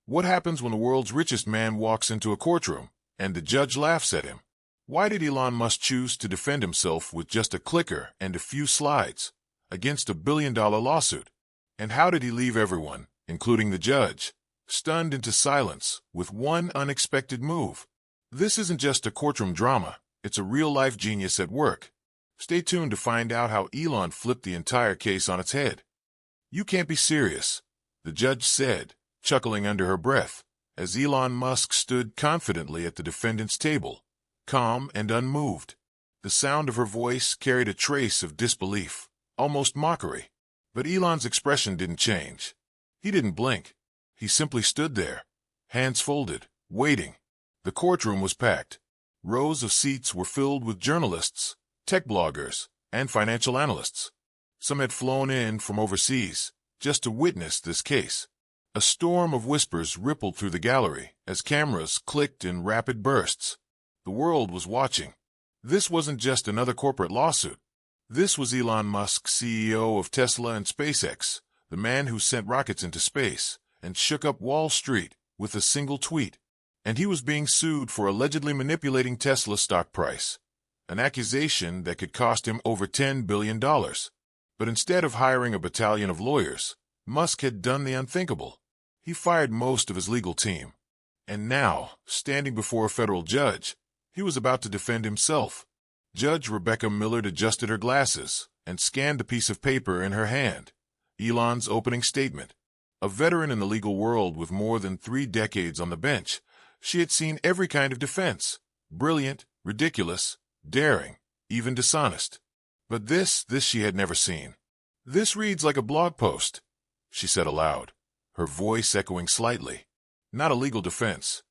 What happens when the world's richest man walks into a courtroom and the judge laughs at him? Why did Elon Musk choose to defend himself with just a clicker and a few slides against $1 billion lawsuit? And how did he leave everyone, including the judge, stunned into silence with one unexpected move? This isn't just a courtroom drama, it's a real-life genius at work. Stay tuned to find out how Elon flipped the entire case on its head. "You can't be serious," the judge said, chuckling under her breath, as Elon Musk stood confidently at the defendant's table, calm and unmoved. The sound of her voice carried a trace of disbelief, almost mockery. But Elon's expression didn't change. He didn't blink. He simply stood there, hands folded, waiting. The courtroom was packed. Rows of seats were filled with journalists, tech bloggers, and financial analysts. Some had flown in from overseas just to witness this case. A storm of whispers rippled through the gallery as cameras clicked in rapid bursts. The world was watching. This wasn't just another corporate lawsuit. This was Elon Musk, CEO of Tesla and SpaceX, the man who sent rockets into space and shook up Wall Street with a single tweet. And he was being sued for allegedly manipulating Tesla's stock price, an accusation that could cost him over $10 billion. But instead of hiring a battalion of lawyers, Musk had done the unthinkable. He fired most of his legal team. And now, standing before a federal judge, he was about to defend himself. Judge Rebecca Millard adjusted her glasses and scanned the piece of paper in her hand. Elon's opening statement. A veteran in the legal world with more than 3 decades on the bench, she had seen every kind of defense. Brilliant, ridiculous, daring, even dishonest. But this she had never seen. "This reads like a blog post," she said aloud, her voice echoing slightly. "Not a legal defense."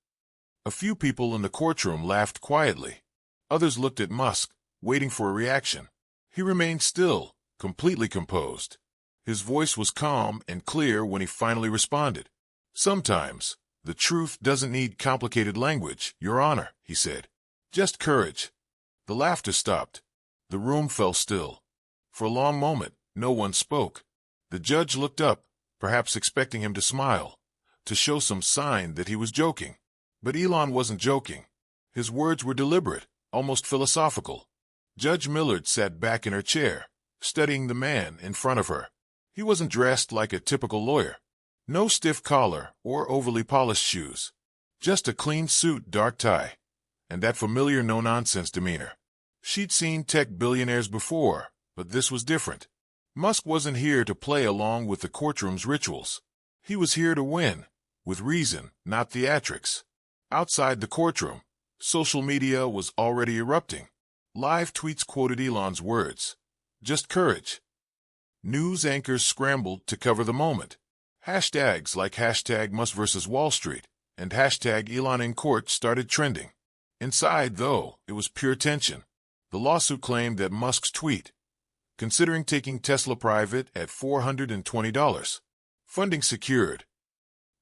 A few people in the courtroom laughed quietly. Others looked at Musk, waiting for a reaction. He remained still, completely composed. His voice was calm and clear when he finally responded. "Sometimes, the truth doesn't need complicated language, Your Honor," he said. "Just courage." The laughter stopped. The room fell still. For a long moment, no one spoke. The judge looked up, perhaps expecting him to smile, to show some sign that he was joking. But Elon wasn't joking. His words were deliberate, almost philosophical. Judge Millard sat back in her chair, studying the man in front of her. He wasn't dressed like a typical lawyer. No stiff collar or overly polished shoes. Just a clean suit, dark tie, and that familiar no-nonsense demeanor. She'd seen tech billionaires before, but this was different. Musk wasn't here to play along with the courtroom's rituals. He was here to win, with reason, not theatrics. Outside the courtroom, social media was already erupting. Live tweets quoted Elon's words. "Just courage." News anchors scrambled to cover the moment. Hashtags like hashtag Musk versus Wall Street and hashtag Elon in court started trending. Inside, though, it was pure tension. The lawsuit claimed that Musk's tweet, considering taking Tesla private at $420, funding secured,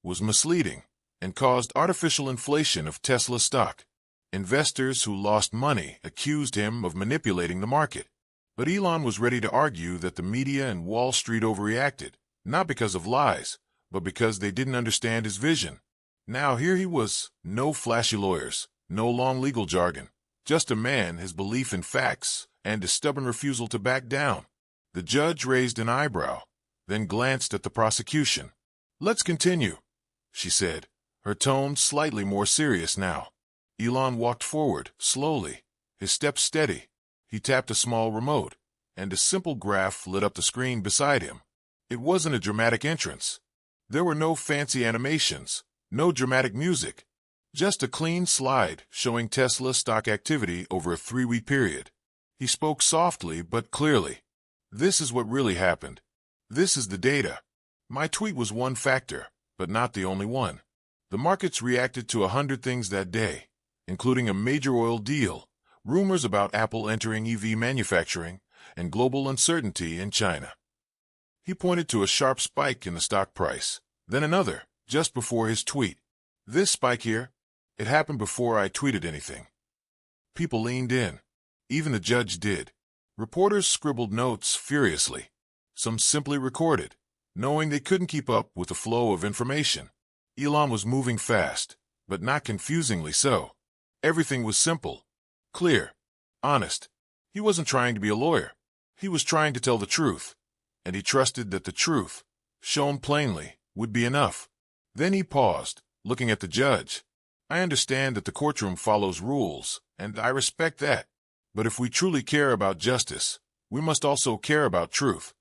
was misleading and caused artificial inflation of Tesla stock. Investors who lost money accused him of manipulating the market. But Elon was ready to argue that the media and Wall Street overreacted, not because of lies, but because they didn't understand his vision. Now here he was, no flashy lawyers, no long legal jargon, just a man, his belief in facts, and a stubborn refusal to back down. The judge raised an eyebrow, then glanced at the prosecution. "Let's continue," she said, her tone slightly more serious now. Elon walked forward, slowly, his steps steady. He tapped a small remote, and a simple graph lit up the screen beside him. It wasn't a dramatic entrance. There were no fancy animations, no dramatic music. Just a clean slide showing Tesla stock activity over a 3-week period. He spoke softly but clearly. "This is what really happened. This is the data. My tweet was one factor, but not the only one. The markets reacted to 100 things that day, including a major oil deal, rumors about Apple entering EV manufacturing, and global uncertainty in China." He pointed to a sharp spike in the stock price, then another, just before his tweet. "This spike here, it happened before I tweeted anything." People leaned in. Even the judge did. Reporters scribbled notes furiously. Some simply recorded, knowing they couldn't keep up with the flow of information. Elon was moving fast, but not confusingly so. Everything was simple, clear, honest. He wasn't trying to be a lawyer. He was trying to tell the truth, and he trusted that the truth, shown plainly, would be enough. Then he paused, looking at the judge. I understand that the courtroom follows rules, and I respect that. But if we truly care about justice, we must also care about truth.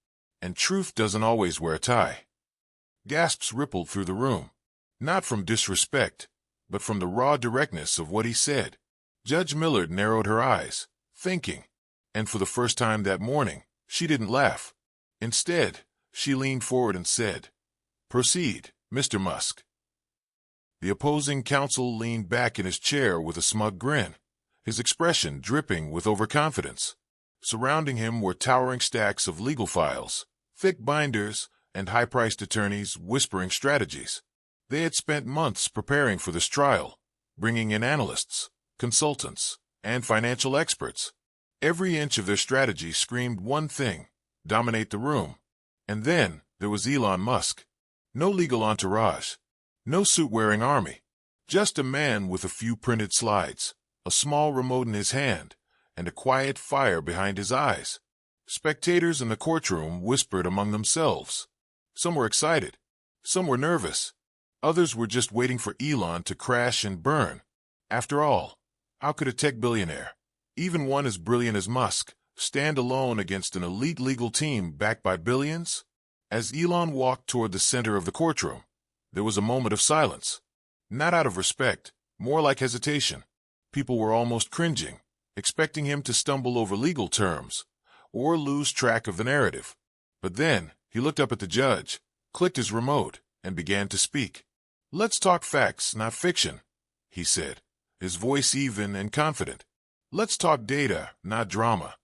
And truth doesn't always wear a tie. Gasps rippled through the room, not from disrespect, but from the raw directness of what he said. Judge Millard narrowed her eyes, thinking, and for the first time that morning, she didn't laugh. Instead, she leaned forward and said, "Proceed, Mr. Musk." The opposing counsel leaned back in his chair with a smug grin, his expression dripping with overconfidence. Surrounding him were towering stacks of legal files, thick binders, and high-priced attorneys whispering strategies. They had spent months preparing for this trial, bringing in analysts, consultants, and financial experts. Every inch of their strategy screamed one thing: dominate the room. And then there was Elon Musk. No legal entourage, no suit-wearing army, just a man with a few printed slides, a small remote in his hand, and a quiet fire behind his eyes. Spectators in the courtroom whispered among themselves. Some were excited, some were nervous, others were just waiting for Elon to crash and burn. After all, how could a tech billionaire, even one as brilliant as Musk, stand alone against an elite legal team backed by billions? As Elon walked toward the center of the courtroom, there was a moment of silence. Not out of respect, more like hesitation. People were almost cringing, expecting him to stumble over legal terms or lose track of the narrative. But then he looked up at the judge, clicked his remote, and began to speak. "Let's talk facts, not fiction," he said, his voice even and confident. "Let's talk data, not drama."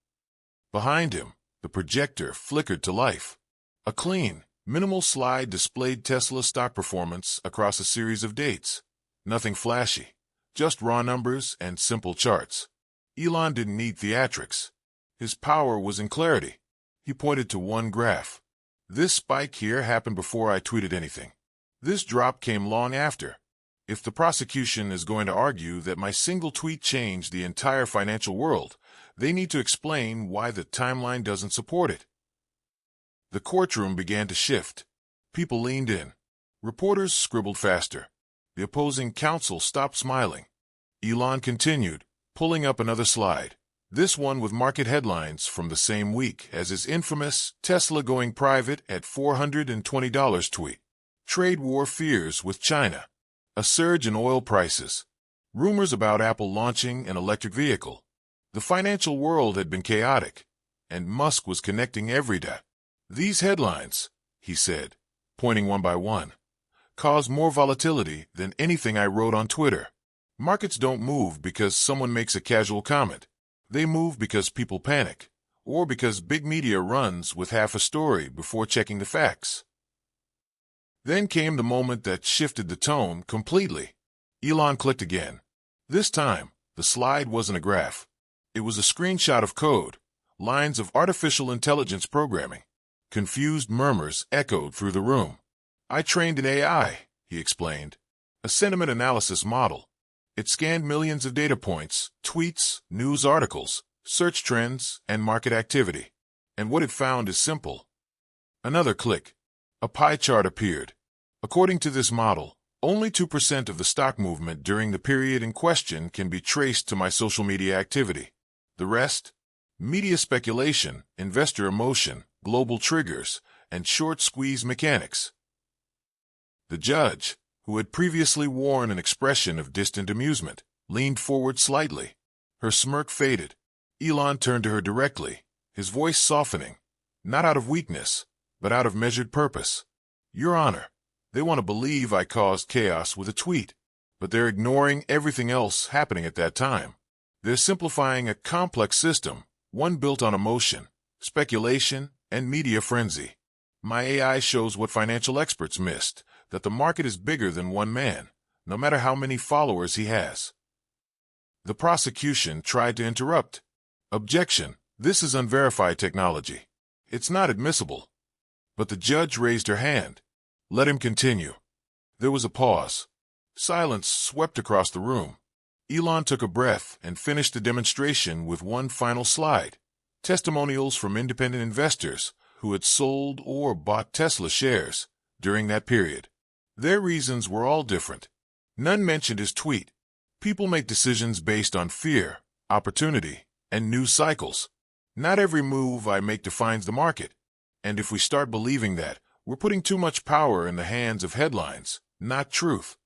Behind him, the projector flickered to life. A clean, minimal slide displayed Tesla's stock performance across a series of dates. Nothing flashy, just raw numbers and simple charts. Elon didn't need theatrics. His power was in clarity. He pointed to one graph. "This spike here happened before I tweeted anything. This drop came long after. If the prosecution is going to argue that my single tweet changed the entire financial world, they need to explain why the timeline doesn't support it." The courtroom began to shift. People leaned in. Reporters scribbled faster. The opposing counsel stopped smiling. Elon continued, pulling up another slide, this one with market headlines from the same week as his infamous Tesla going private at $420 tweet. Trade war fears with China. A surge in oil prices. Rumors about Apple launching an electric vehicle. The financial world had been chaotic, and Musk was connecting every day. "These headlines," he said, pointing one by one, "cause more volatility than anything I wrote on Twitter. Markets don't move because someone makes a casual comment. They move because people panic, or because big media runs with half a story before checking the facts." Then came the moment that shifted the tone completely. Elon clicked again. This time, the slide wasn't a graph. It was a screenshot of code, lines of artificial intelligence programming. Confused murmurs echoed through the room. "I trained an AI," he explained. "A sentiment analysis model. It scanned millions of data points, tweets, news articles, search trends, and market activity. And what it found is simple." Another click. A pie chart appeared. According to this model, only 2% of the stock movement during the period in question can be traced to my social media activity. The rest? Media speculation, investor emotion, global triggers, and short squeeze mechanics. The judge, who had previously worn an expression of distant amusement, leaned forward slightly. Her smirk faded. Elon turned to her directly, his voice softening, not out of weakness, but out of measured purpose. "Your Honor, they want to believe I caused chaos with a tweet, but they're ignoring everything else happening at that time. They're simplifying a complex system, one built on emotion, speculation, and media frenzy. My AI shows what financial experts missed, that the market is bigger than one man, no matter how many followers he has." The prosecution tried to interrupt. "Objection, this is unverified technology. It's not admissible." But the judge raised her hand. "Let him continue." There was a pause. Silence swept across the room. Elon took a breath and finished the demonstration with one final slide. Testimonials from independent investors who had sold or bought Tesla shares during that period. Their reasons were all different. None mentioned his tweet. People make decisions based on fear, opportunity, and news cycles. Not every move I make defines the market. And if we start believing that, we're putting too much power in the hands of headlines, not truth.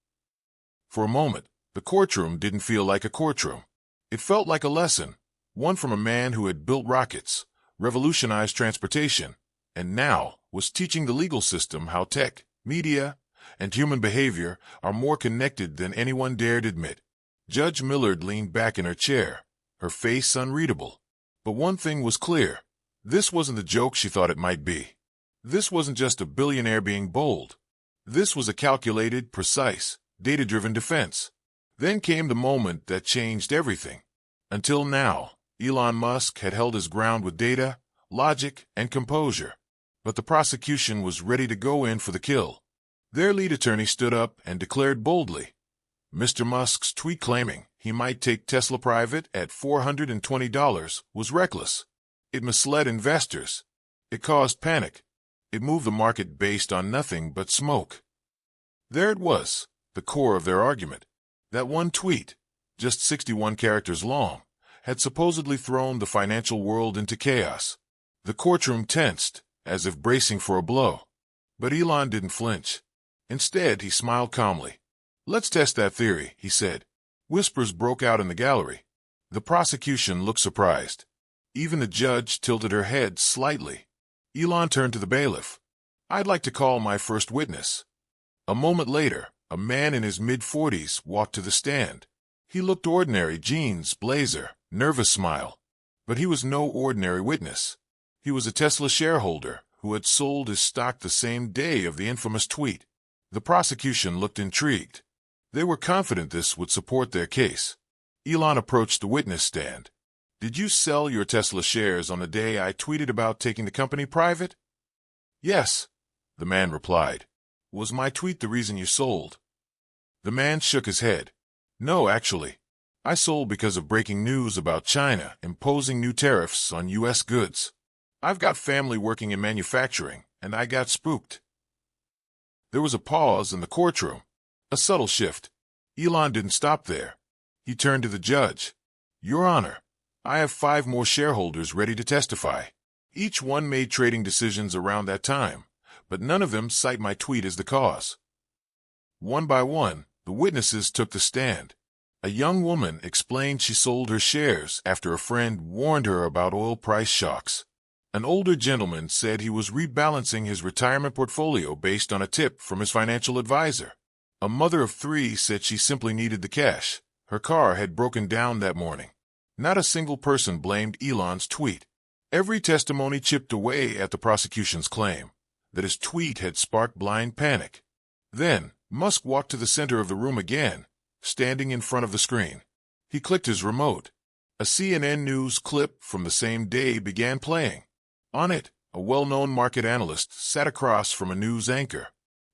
For a moment, the courtroom didn't feel like a courtroom. It felt like a lesson, one from a man who had built rockets, revolutionized transportation, and now was teaching the legal system how tech, media, and human behavior are more connected than anyone dared admit. Judge Millard leaned back in her chair, her face unreadable. But one thing was clear. This wasn't the joke she thought it might be. This wasn't just a billionaire being bold. This was a calculated, precise, data-driven defense. Then came the moment that changed everything. Until now, Elon Musk had held his ground with data, logic, and composure. But the prosecution was ready to go in for the kill. Their lead attorney stood up and declared boldly, Mr. Musk's tweet claiming he might take Tesla private at $420 was reckless. It misled investors. It caused panic. It moved the market based on nothing but smoke. There it was, the core of their argument. That one tweet, just 61 characters long, had supposedly thrown the financial world into chaos. The courtroom tensed, as if bracing for a blow. But Elon didn't flinch. Instead, he smiled calmly. Let's test that theory, he said. Whispers broke out in the gallery. The prosecution looked surprised. Even the judge tilted her head slightly. Elon turned to the bailiff. I'd like to call my first witness. A moment later, a man in his mid-40s walked to the stand. He looked ordinary, jeans, blazer, nervous smile. But he was no ordinary witness. He was a Tesla shareholder who had sold his stock the same day of the infamous tweet. The prosecution looked intrigued. They were confident this would support their case. Elon approached the witness stand. Did you sell your Tesla shares on the day I tweeted about taking the company private? Yes, the man replied. Was my tweet the reason you sold? The man shook his head. No, actually. I sold because of breaking news about China imposing new tariffs on U.S. goods. I've got family working in manufacturing, and I got spooked. There was a pause in the courtroom. A subtle shift. Elon didn't stop there. He turned to the judge. Your Honor, I have 5 more shareholders ready to testify. Each one made trading decisions around that time, but none of them cite my tweet as the cause. One by one, the witnesses took the stand. A young woman explained she sold her shares after a friend warned her about oil price shocks. An older gentleman said he was rebalancing his retirement portfolio based on a tip from his financial advisor. A mother of 3 said she simply needed the cash. Her car had broken down that morning. Not a single person blamed Elon's tweet. Every testimony chipped away at the prosecution's claim that his tweet had sparked blind panic. Then, Musk walked to the center of the room again, standing in front of the screen. He clicked his remote. A CNN News clip from the same day began playing. On it, a well-known market analyst sat across from a news anchor.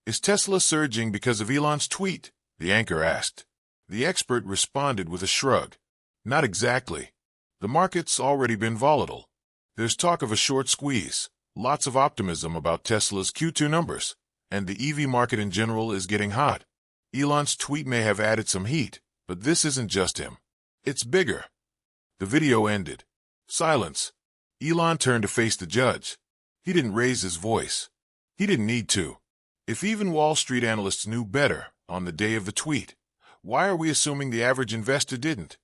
Is Tesla surging because of Elon's tweet? The anchor asked. The expert responded with a shrug. Not exactly. The market's already been volatile. There's talk of a short squeeze, lots of optimism about Tesla's Q2 numbers, and the EV market in general is getting hot. Elon's tweet may have added some heat, but this isn't just him. It's bigger. The video ended. Silence. Elon turned to face the judge. He didn't raise his voice. He didn't need to. If even Wall Street analysts knew better on the day of the tweet, why are we assuming the average investor didn't?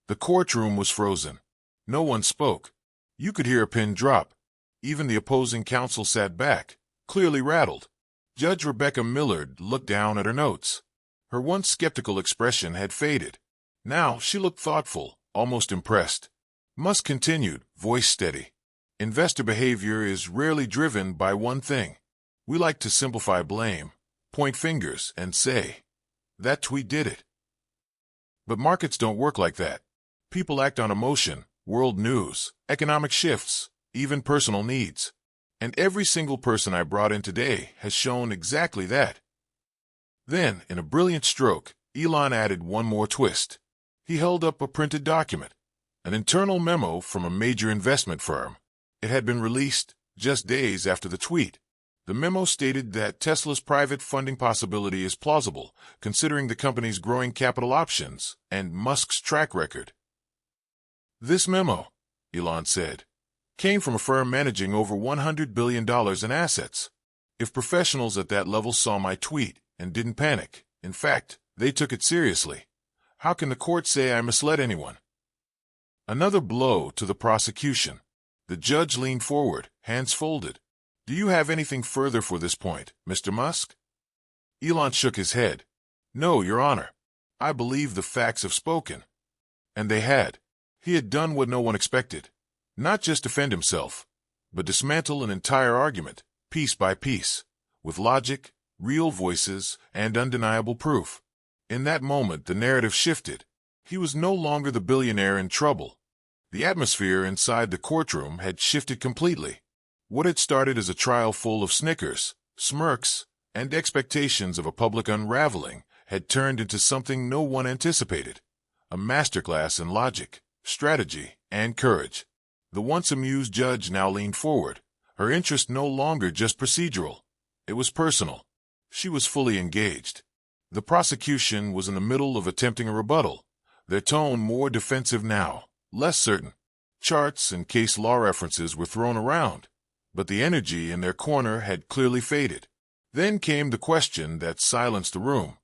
The courtroom was frozen. No one spoke. You could hear a pin drop. Even the opposing counsel sat back, clearly rattled. Judge Rebecca Millard looked down at her notes. Her once skeptical expression had faded. Now she looked thoughtful, almost impressed. Musk continued, voice steady. Investor behavior is rarely driven by one thing. We like to simplify blame, point fingers, and say, that tweet did it. But markets don't work like that. People act on emotion, world news, economic shifts, even personal needs. And every single person I brought in today has shown exactly that. Then, in a brilliant stroke, Elon added one more twist. He held up a printed document, an internal memo from a major investment firm. It had been released just days after the tweet. The memo stated that Tesla's private funding possibility is plausible, considering the company's growing capital options and Musk's track record. This memo, Elon said, came from a firm managing over $100 billion in assets. If professionals at that level saw my tweet and didn't panic, in fact, they took it seriously, how can the court say I misled anyone? Another blow to the prosecution. The judge leaned forward, hands folded. Do you have anything further for this point, Mr. Musk? Elon shook his head. No, Your Honor. I believe the facts have spoken. And they had. He had done what no one expected. Not just defend himself, but dismantle an entire argument, piece by piece, with logic, real voices, and undeniable proof. In that moment, the narrative shifted. He was no longer the billionaire in trouble. The atmosphere inside the courtroom had shifted completely. What had started as a trial full of snickers, smirks, and expectations of a public unraveling had turned into something no one anticipated. A masterclass in logic, strategy, and courage. The once amused judge now leaned forward, her interest no longer just procedural. It was personal. She was fully engaged. The prosecution was in the middle of attempting a rebuttal, their tone more defensive now, less certain. Charts and case law references were thrown around, but the energy in their corner had clearly faded. Then came the question that silenced the room.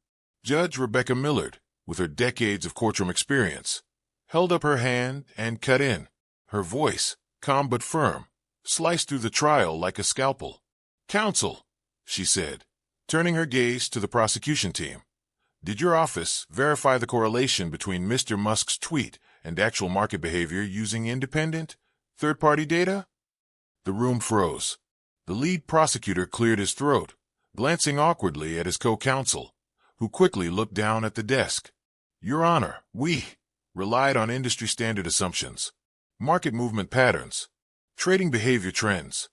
Judge Rebecca Millard, with her decades of courtroom experience, held up her hand and cut in. Her voice, calm but firm, sliced through the trial like a scalpel. "Counsel," she said, turning her gaze to the prosecution team. "Did your office verify the correlation between Mr. Musk's tweet and actual market behavior using independent, third-party data?" The room froze. The lead prosecutor cleared his throat, glancing awkwardly at his co-counsel, who quickly looked down at the desk. "Your Honor, we relied on industry-standard assumptions, market movement patterns, trading behavior trends."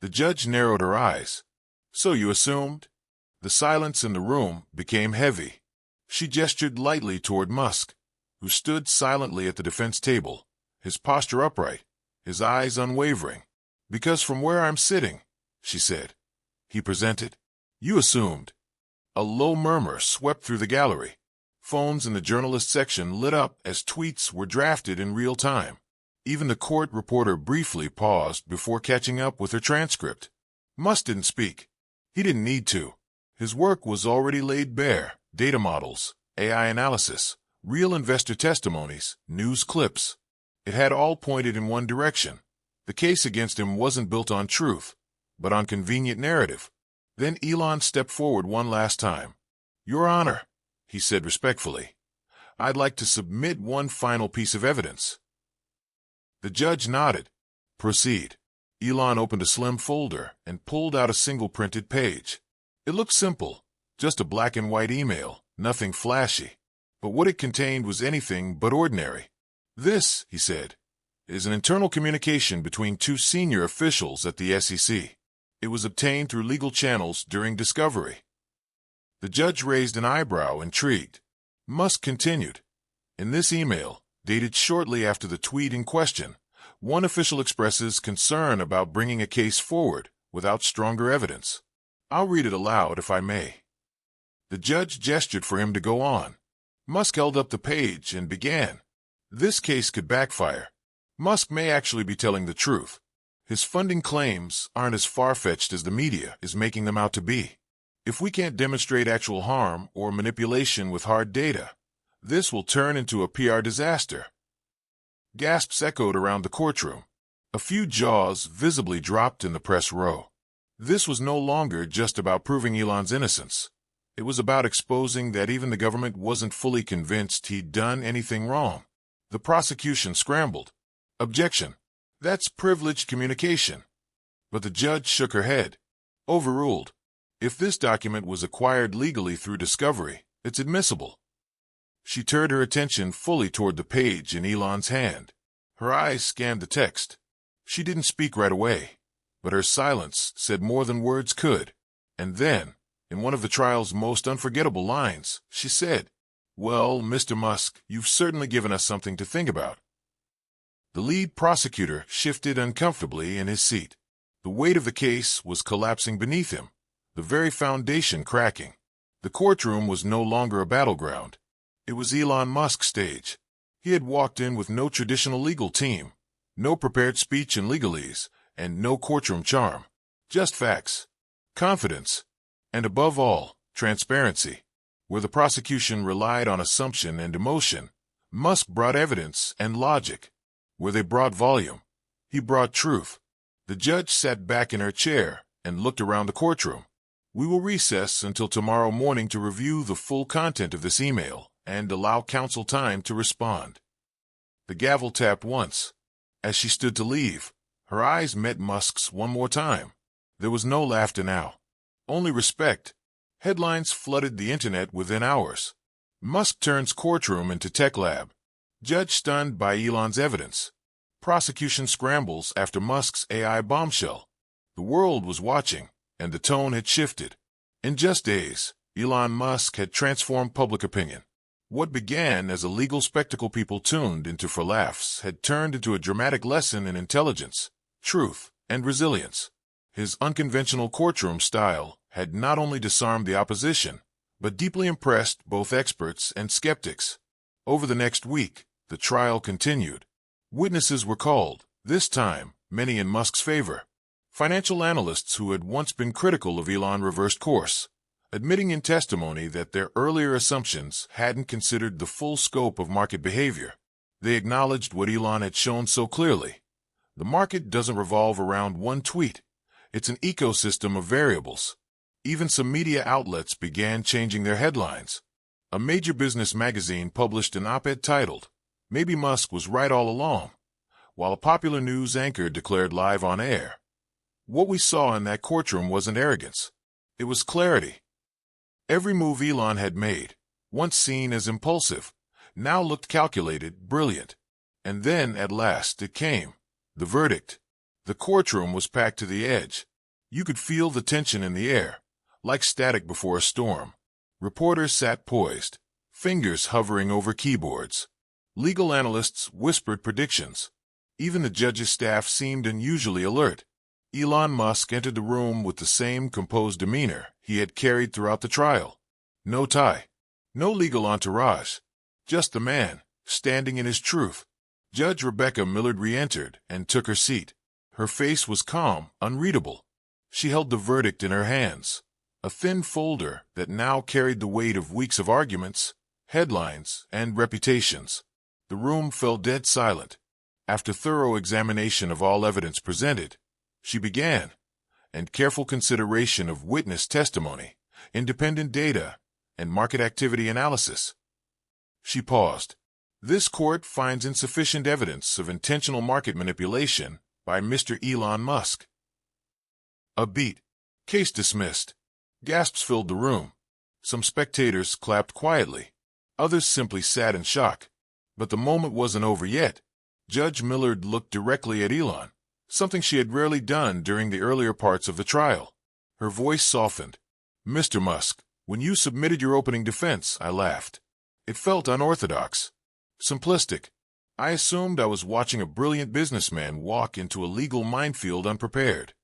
The judge narrowed her eyes. "So you assumed?" The silence in the room became heavy. She gestured lightly toward Musk, who stood silently at the defense table, his posture upright, his eyes unwavering. "Because from where I'm sitting," she said. He presented. "You assumed." A low murmur swept through the gallery. Phones in the journalist section lit up as tweets were drafted in real time. Even the court reporter briefly paused before catching up with her transcript. Musk didn't speak. He didn't need to. His work was already laid bare. Data models, AI analysis, real investor testimonies, news clips. It had all pointed in one direction. The case against him wasn't built on truth, but on convenient narrative. Then Elon stepped forward one last time. "Your Honor," he said respectfully, "I'd like to submit one final piece of evidence." The judge nodded. "Proceed." Elon opened a slim folder and pulled out a single printed page. It looked simple, just a black and white email, nothing flashy. But what it contained was anything but ordinary. "This," he said, "is an internal communication between two senior officials at the SEC. It was obtained through legal channels during discovery." The judge raised an eyebrow, intrigued. Musk continued. "In this email, dated shortly after the tweet in question, one official expresses concern about bringing a case forward without stronger evidence. I'll read it aloud if I may." The judge gestured for him to go on. Musk held up the page and began. "This case could backfire. Musk may actually be telling the truth. His funding claims aren't as far-fetched as the media is making them out to be. If we can't demonstrate actual harm or manipulation with hard data, this will turn into a PR disaster." Gasps echoed around the courtroom. A few jaws visibly dropped in the press row. This was no longer just about proving Elon's innocence. It was about exposing that even the government wasn't fully convinced he'd done anything wrong. The prosecution scrambled. "Objection. That's privileged communication." But the judge shook her head. "Overruled. If this document was acquired legally through discovery, it's admissible." She turned her attention fully toward the page in Elon's hand. Her eyes scanned the text. She didn't speak right away, but her silence said more than words could. And then, In one of the trial's most unforgettable lines, she said, "Well, Mr. Musk, you've certainly given us something to think about." The lead prosecutor shifted uncomfortably in his seat. The weight of the case was collapsing beneath him, the very foundation cracking. The courtroom was no longer a battleground. It was Elon Musk's stage. He had walked in with no traditional legal team, no prepared speech in legalese, and no courtroom charm. Just facts, confidence, and above all, transparency. Where the prosecution relied on assumption and emotion, Musk brought evidence and logic. Where they brought volume, he brought truth. The judge sat back in her chair and looked around the courtroom. "We will recess until tomorrow morning to review the full content of this email and allow counsel time to respond." The gavel tapped once. As she stood to leave, her eyes met Musk's one more time. There was no laughter now, only respect. Headlines flooded the internet within hours. Musk turns courtroom into tech lab. Judge stunned by Elon's evidence. Prosecution scrambles after Musk's AI bombshell. The world was watching, and the tone had shifted. In just days, Elon Musk had transformed public opinion. What began as a legal spectacle people tuned into for laughs had turned into a dramatic lesson in intelligence, truth, and resilience. His unconventional courtroom style had not only disarmed the opposition, but deeply impressed both experts and skeptics. Over the next week, the trial continued. Witnesses were called, this time, many in Musk's favor. Financial analysts who had once been critical of Elon reversed course, admitting in testimony that their earlier assumptions hadn't considered the full scope of market behavior. They acknowledged what Elon had shown so clearly. The market doesn't revolve around one tweet. It's an ecosystem of variables. Even some media outlets began changing their headlines. A major business magazine published an op-ed titled, "Maybe Musk was right all along," while a popular news anchor declared live on air, "What we saw in that courtroom wasn't arrogance. It was clarity." Every move Elon had made, once seen as impulsive, now looked calculated, brilliant. And then, at last, it came. The verdict. The courtroom was packed to the edge. You could feel the tension in the air, like static before a storm. Reporters sat poised, fingers hovering over keyboards. Legal analysts whispered predictions. Even the judge's staff seemed unusually alert. Elon Musk entered the room with the same composed demeanor he had carried throughout the trial. No tie, no legal entourage, just the man, standing in his truth. Judge Rebecca Millard re-entered and took her seat. Her face was calm, unreadable. She held the verdict in her hands, a thin folder that now carried the weight of weeks of arguments, headlines, and reputations. The room fell dead silent. After thorough examination of all evidence presented, she began, and careful consideration of witness testimony, independent data, and market activity analysis. She paused. This court finds insufficient evidence of intentional market manipulation by Mr. Elon Musk. A beat. Case dismissed. Gasps filled the room. Some spectators clapped quietly. Others simply sat in shock. But the moment wasn't over yet. Judge Millard looked directly at Elon, something she had rarely done during the earlier parts of the trial. Her voice softened. "Mr. Musk, when you submitted your opening defense, I laughed. It felt unorthodox, simplistic. I assumed I was watching a brilliant businessman walk into a legal minefield unprepared."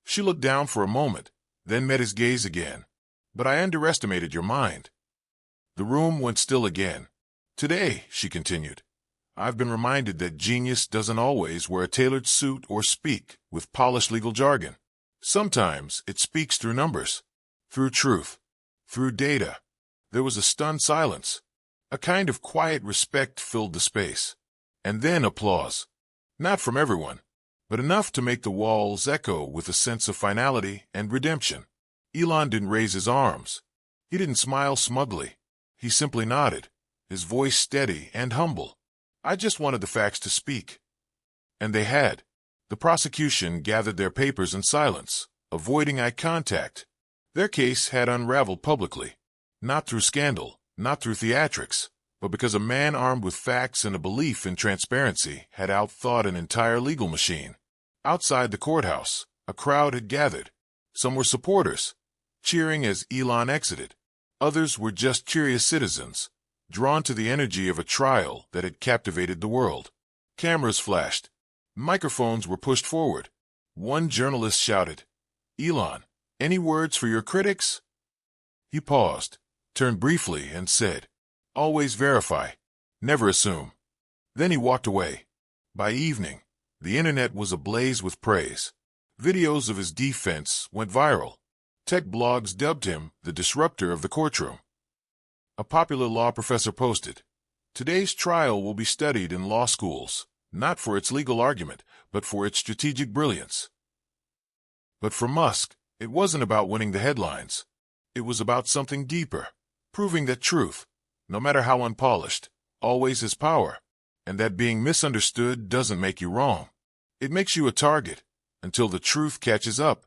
She looked down for a moment, then met his gaze again. "But I underestimated your mind." The room went still again. "Today," she continued, "I've been reminded that genius doesn't always wear a tailored suit or speak with polished legal jargon. Sometimes it speaks through numbers, through truth, through data." There was a stunned silence. A kind of quiet respect filled the space. And then applause. Not from everyone, but enough to make the walls echo with a sense of finality and redemption. Elon didn't raise his arms. He didn't smile smugly. He simply nodded, his voice steady and humble. "I just wanted the facts to speak." And they had. The prosecution gathered their papers in silence, avoiding eye contact. Their case had unraveled publicly. Not through scandal, not through theatrics, but because a man armed with facts and a belief in transparency had outthought an entire legal machine. Outside the courthouse, a crowd had gathered. Some were supporters, cheering as Elon exited. Others were just curious citizens, drawn to the energy of a trial that had captivated the world. Cameras flashed. Microphones were pushed forward. One journalist shouted, "Elon, any words for your critics?" He paused, turned briefly, and said, "Always verify. Never assume." Then he walked away. By evening, the internet was ablaze with praise. Videos of his defense went viral. Tech blogs dubbed him the disruptor of the courtroom. A popular law professor posted, "Today's trial will be studied in law schools, not for its legal argument, but for its strategic brilliance." But for Musk, it wasn't about winning the headlines. It was about something deeper, proving that truth, no matter how unpolished, always has power, and that being misunderstood doesn't make you wrong. It makes you a target, until the truth catches up.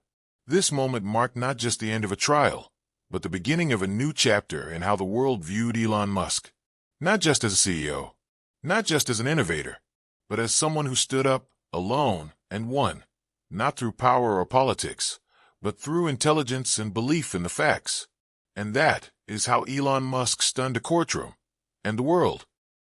This moment marked not just the end of a trial, but the beginning of a new chapter in how the world viewed Elon Musk. Not just as a CEO, not just as an innovator, but as someone who stood up, alone, and won, not through power or politics, but through intelligence and belief in the facts. And that is how Elon Musk stunned a courtroom and the world.